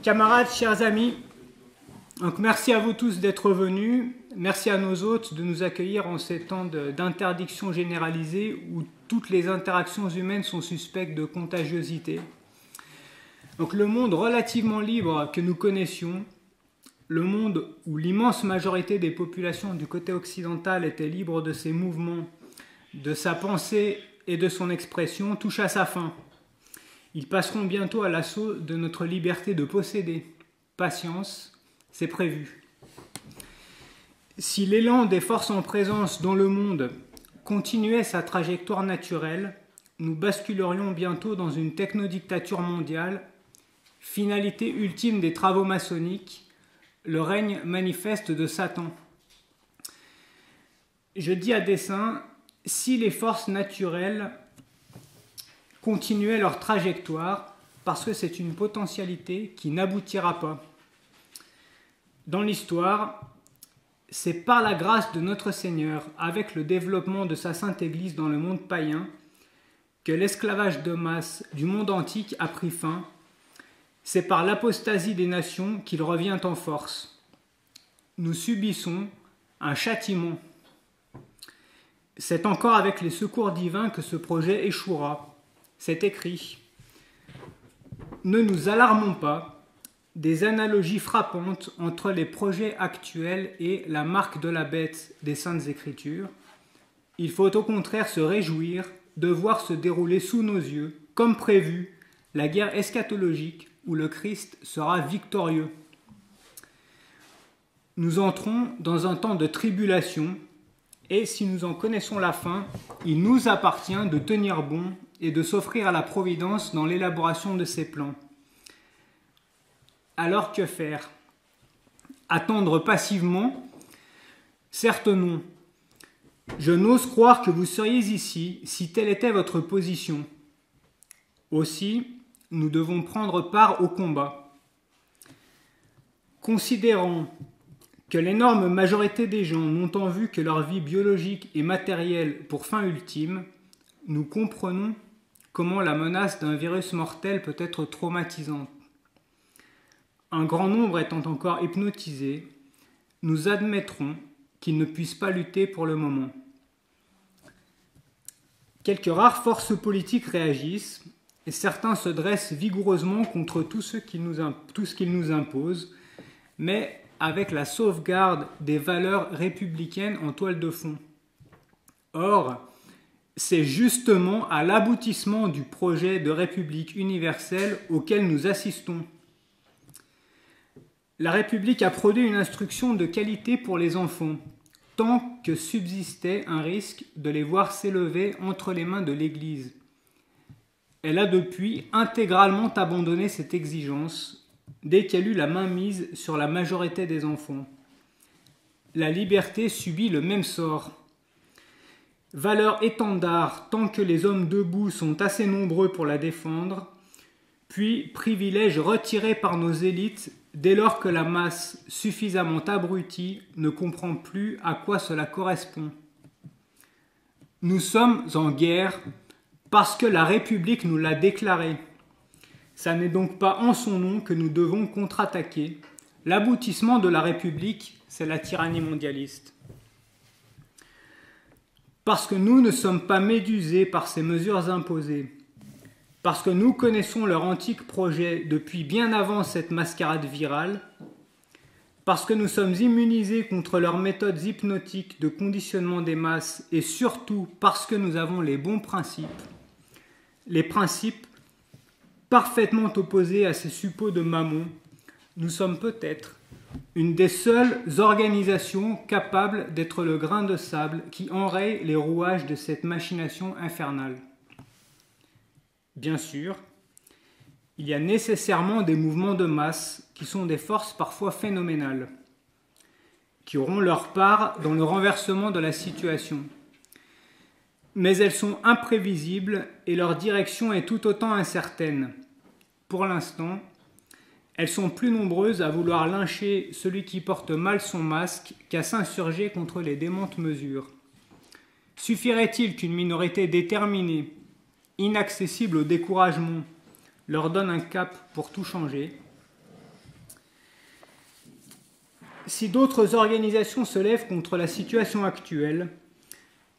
Camarades, chers amis, donc merci à vous tous d'être venus. Merci à nos hôtes de nous accueillir en ces temps d'interdiction généralisée où toutes les interactions humaines sont suspectes de contagiosité. Donc le monde relativement libre que nous connaissions, le monde où l'immense majorité des populations du côté occidental étaient libres de ses mouvements, de sa pensée et de son expression, touche à sa fin. Ils passeront bientôt à l'assaut de notre liberté de posséder. Patience, c'est prévu. Si l'élan des forces en présence dans le monde continuait sa trajectoire naturelle, nous basculerions bientôt dans une technodictature mondiale, finalité ultime des travaux maçonniques, le règne manifeste de Satan. Je dis à dessein, si les forces naturelles continuaient leur trajectoire, parce que c'est une potentialité qui n'aboutira pas. Dans l'histoire, c'est par la grâce de notre Seigneur, avec le développement de sa Sainte Église dans le monde païen, que l'esclavage de masse du monde antique a pris fin. C'est par l'apostasie des nations qu'il revient en force. Nous subissons un châtiment. C'est encore avec les secours divins que ce projet échouera. C'est écrit. Ne nous alarmons pas des analogies frappantes entre les projets actuels et la marque de la bête des Saintes Écritures. Il faut au contraire se réjouir de voir se dérouler sous nos yeux, comme prévu, la guerre eschatologique où le Christ sera victorieux. Nous entrons dans un temps de tribulation et si nous en connaissons la fin, il nous appartient de tenir bon et de s'offrir à la providence dans l'élaboration de ses plans. Alors que faire? Attendre passivement? Certes non. Je n'ose croire que vous seriez ici si telle était votre position. Aussi, nous devons prendre part au combat. Considérant que l'énorme majorité des gens n'ont en vue que leur vie biologique et matérielle pour fin ultime, nous comprenons comment la menace d'un virus mortel peut être traumatisante. Un grand nombre étant encore hypnotisés, nous admettrons qu'ils ne puissent pas lutter pour le moment. Quelques rares forces politiques réagissent, et certains se dressent vigoureusement contre tout ce qu'ils nous imposent, mais avec la sauvegarde des valeurs républicaines en toile de fond. Or, c'est justement à l'aboutissement du projet de République universelle auquel nous assistons. La République a produit une instruction de qualité pour les enfants, tant que subsistait un risque de les voir s'élever entre les mains de l'Église. Elle a depuis intégralement abandonné cette exigence dès qu'elle eut la main mise sur la majorité des enfants. La liberté subit le même sort. Valeur étendard tant que les hommes debout sont assez nombreux pour la défendre, puis privilège retiré par nos élites dès lors que la masse suffisamment abrutie ne comprend plus à quoi cela correspond. Nous sommes en guerre parce que la République nous l'a déclaré. Ça n'est donc pas en son nom que nous devons contre-attaquer. L'aboutissement de la République, c'est la tyrannie mondialiste. Parce que nous ne sommes pas médusés par ces mesures imposées, parce que nous connaissons leur antique projet depuis bien avant cette mascarade virale, parce que nous sommes immunisés contre leurs méthodes hypnotiques de conditionnement des masses et surtout parce que nous avons les bons principes, les principes parfaitement opposés à ces suppôts de Mammon, nous sommes peut-être une des seules organisations capables d'être le grain de sable qui enraye les rouages de cette machination infernale. Bien sûr, il y a nécessairement des mouvements de masse qui sont des forces parfois phénoménales, qui auront leur part dans le renversement de la situation. Mais elles sont imprévisibles et leur direction est tout autant incertaine. Pour l'instant, elles sont plus nombreuses à vouloir lyncher celui qui porte mal son masque qu'à s'insurger contre les démentes mesures. Suffirait-il qu'une minorité déterminée, inaccessible au découragement, leur donne un cap pour tout changer? Si d'autres organisations se lèvent contre la situation actuelle,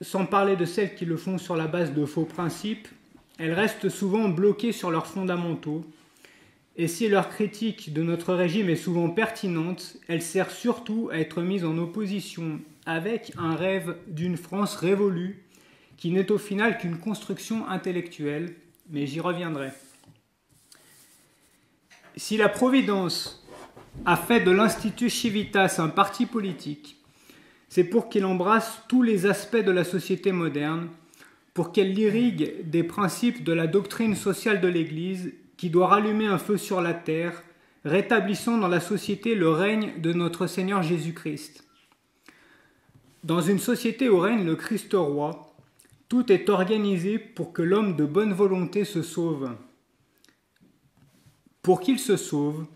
sans parler de celles qui le font sur la base de faux principes, elles restent souvent bloquées sur leurs fondamentaux, et si leur critique de notre régime est souvent pertinente, elle sert surtout à être mise en opposition avec un rêve d'une France révolue, qui n'est au final qu'une construction intellectuelle, mais j'y reviendrai. Si la Providence a fait de l'Institut Civitas un parti politique, c'est pour qu'il embrasse tous les aspects de la société moderne, pour qu'elle irrigue des principes de la doctrine sociale de l'Église qui doit rallumer un feu sur la terre, rétablissant dans la société le règne de notre Seigneur Jésus-Christ. Dans une société où règne le Christ roi, tout est organisé pour que l'homme de bonne volonté se sauve. Pour qu'il se sauve,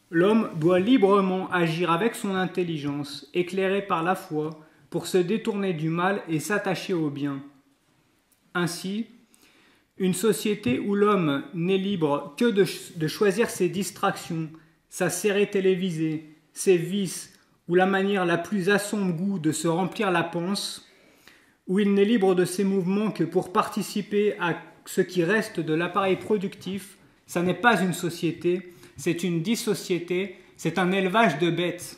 l'homme doit librement agir avec son intelligence, éclairée par la foi, pour se détourner du mal et s'attacher au bien. Ainsi, une société où l'homme n'est libre que de choisir ses distractions, sa série télévisée, ses vices ou la manière la plus à son goût de se remplir la panse, où il n'est libre de ses mouvements que pour participer à ce qui reste de l'appareil productif, ça n'est pas une société, c'est une dissociété, c'est un élevage de bêtes.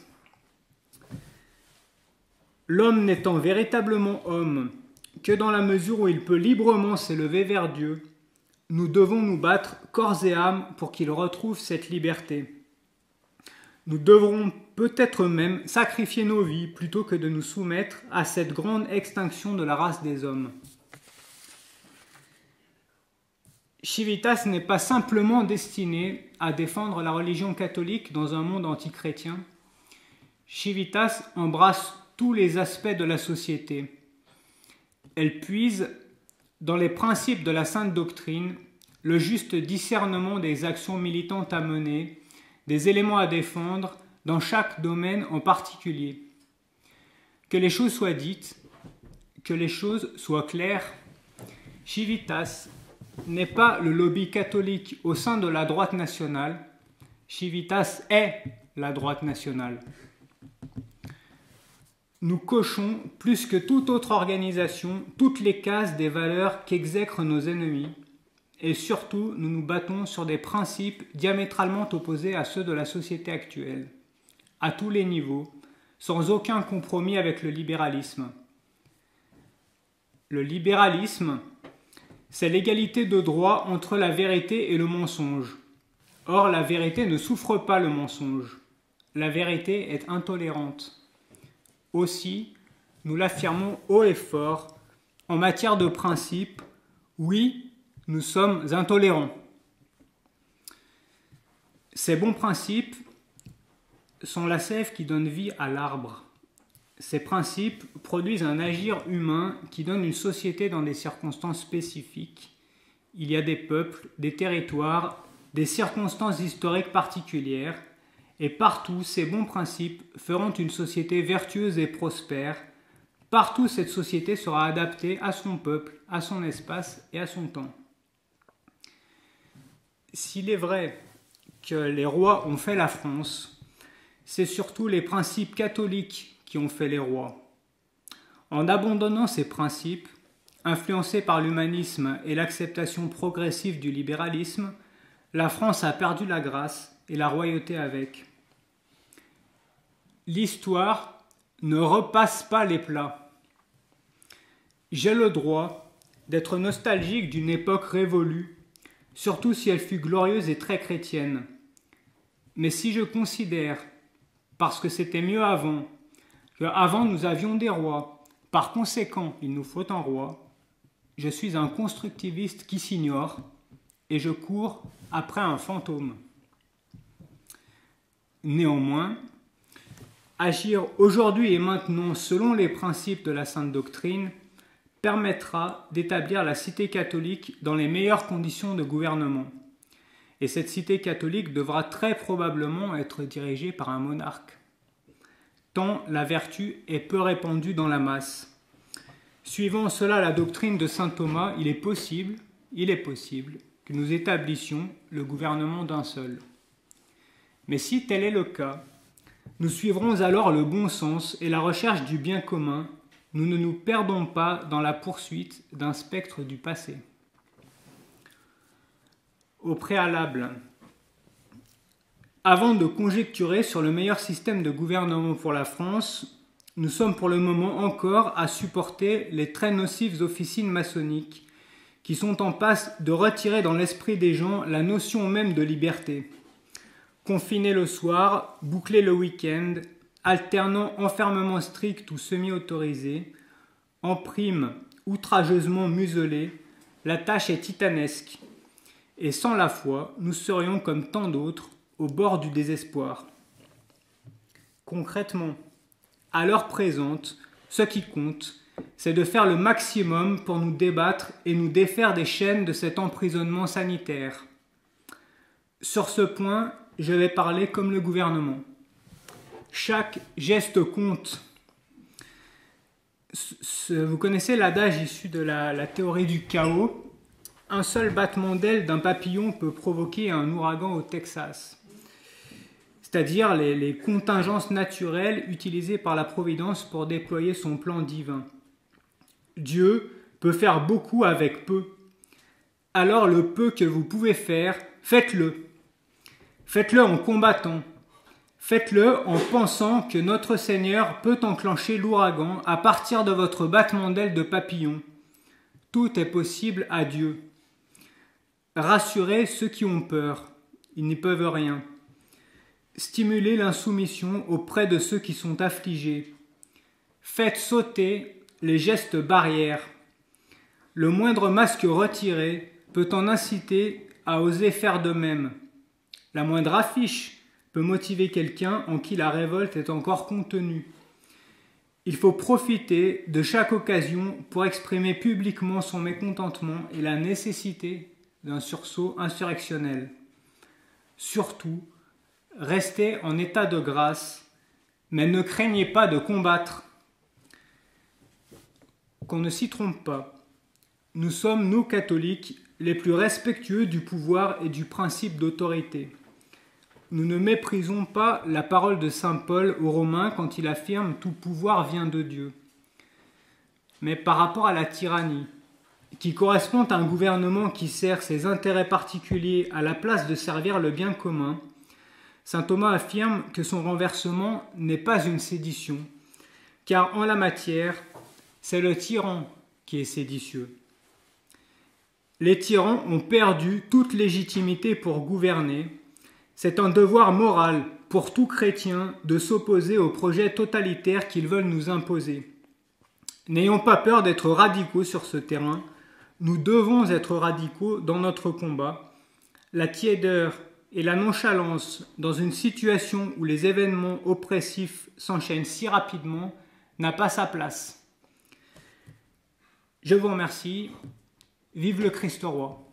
L'homme n'étant véritablement homme que dans la mesure où il peut librement s'élever vers Dieu, nous devons nous battre corps et âme pour qu'il retrouve cette liberté. Nous devrons peut-être même sacrifier nos vies plutôt que de nous soumettre à cette grande extinction de la race des hommes. Civitas n'est pas simplement destiné à défendre la religion catholique dans un monde antichrétien. Civitas embrasse tous les aspects de la société. Elle puise dans les principes de la sainte doctrine le juste discernement des actions militantes à mener, des éléments à défendre dans chaque domaine en particulier. Que les choses soient dites, que les choses soient claires, Civitas n'est pas le lobby catholique au sein de la droite nationale, Civitas est la droite nationale. Nous cochons, plus que toute autre organisation, toutes les cases des valeurs qu'exècrent nos ennemis, et surtout, nous nous battons sur des principes diamétralement opposés à ceux de la société actuelle, à tous les niveaux, sans aucun compromis avec le libéralisme. Le libéralisme, c'est l'égalité de droit entre la vérité et le mensonge. Or, la vérité ne souffre pas le mensonge. La vérité est intolérante. Aussi, nous l'affirmons haut et fort, en matière de principe, oui, nous sommes intolérants. Ces bons principes sont la sève qui donne vie à l'arbre. Ces principes produisent un agir humain qui donne une société dans des circonstances spécifiques. Il y a des peuples, des territoires, des circonstances historiques particulières, et partout, ces bons principes feront une société vertueuse et prospère. Partout, cette société sera adaptée à son peuple, à son espace et à son temps. S'il est vrai que les rois ont fait la France, c'est surtout les principes catholiques qui ont fait les rois. En abandonnant ces principes, influencés par l'humanisme et l'acceptation progressive du libéralisme, la France a perdu la grâce et la royauté avec. L'histoire ne repasse pas les plats. J'ai le droit d'être nostalgique d'une époque révolue, surtout si elle fut glorieuse et très chrétienne. Mais si je considère, parce que c'était mieux avant, qu'avant nous avions des rois, par conséquent il nous faut un roi, je suis un constructiviste qui s'ignore et je cours après un fantôme. Néanmoins, agir aujourd'hui et maintenant selon les principes de la Sainte Doctrine permettra d'établir la cité catholique dans les meilleures conditions de gouvernement. Et cette cité catholique devra très probablement être dirigée par un monarque, tant la vertu est peu répandue dans la masse. Suivant cela la doctrine de saint Thomas, il est possible que nous établissions le gouvernement d'un seul. Mais si tel est le cas, Nous suivrons alors le bon sens et la recherche du bien commun. Nous ne nous perdons pas dans la poursuite d'un spectre du passé. Au préalable, avant de conjecturer sur le meilleur système de gouvernement pour la France, nous sommes pour le moment encore à supporter les très nocives officines maçonniques qui sont en passe de retirer dans l'esprit des gens la notion même de liberté. Confinés le soir, bouclés le week-end, alternant enfermement strict ou semi-autorisé, en prime outrageusement muselés, la tâche est titanesque. Et sans la foi, nous serions comme tant d'autres, au bord du désespoir. Concrètement, à l'heure présente, ce qui compte, c'est de faire le maximum pour nous débattre et nous défaire des chaînes de cet emprisonnement sanitaire. Sur ce point, je vais parler comme le gouvernement. Chaque geste compte. Vous connaissez l'adage issu de la théorie du chaos. Un seul battement d'aile d'un papillon peut provoquer un ouragan au Texas. C'est-à-dire les contingences naturelles utilisées par la Providence pour déployer son plan divin. Dieu peut faire beaucoup avec peu. Alors le peu que vous pouvez faire, faites-le. Faites-le en combattant. Faites-le en pensant que notre Seigneur peut enclencher l'ouragan à partir de votre battement d'aile de papillon. Tout est possible à Dieu. Rassurez ceux qui ont peur. Ils n'y peuvent rien. Stimulez l'insoumission auprès de ceux qui sont affligés. Faites sauter les gestes barrières. Le moindre masque retiré peut en inciter à oser faire de même. La moindre affiche peut motiver quelqu'un en qui la révolte est encore contenue. Il faut profiter de chaque occasion pour exprimer publiquement son mécontentement et la nécessité d'un sursaut insurrectionnel. Surtout, restez en état de grâce, mais ne craignez pas de combattre. Qu'on ne s'y trompe pas. Nous sommes, nous catholiques, les plus respectueux du pouvoir et du principe d'autorité. Nous ne méprisons pas la parole de saint Paul aux Romains quand il affirme « tout pouvoir vient de Dieu ». Mais par rapport à la tyrannie, qui correspond à un gouvernement qui sert ses intérêts particuliers à la place de servir le bien commun, saint Thomas affirme que son renversement n'est pas une sédition, car en la matière, c'est le tyran qui est séditieux. Les tyrans ont perdu toute légitimité pour gouverner. C'est un devoir moral pour tout chrétien de s'opposer aux projets totalitaires qu'ils veulent nous imposer. N'ayons pas peur d'être radicaux sur ce terrain. Nous devons être radicaux dans notre combat. La tiédeur et la nonchalance dans une situation où les événements oppressifs s'enchaînent si rapidement n'a pas sa place. Je vous remercie. Vive le Christ roi.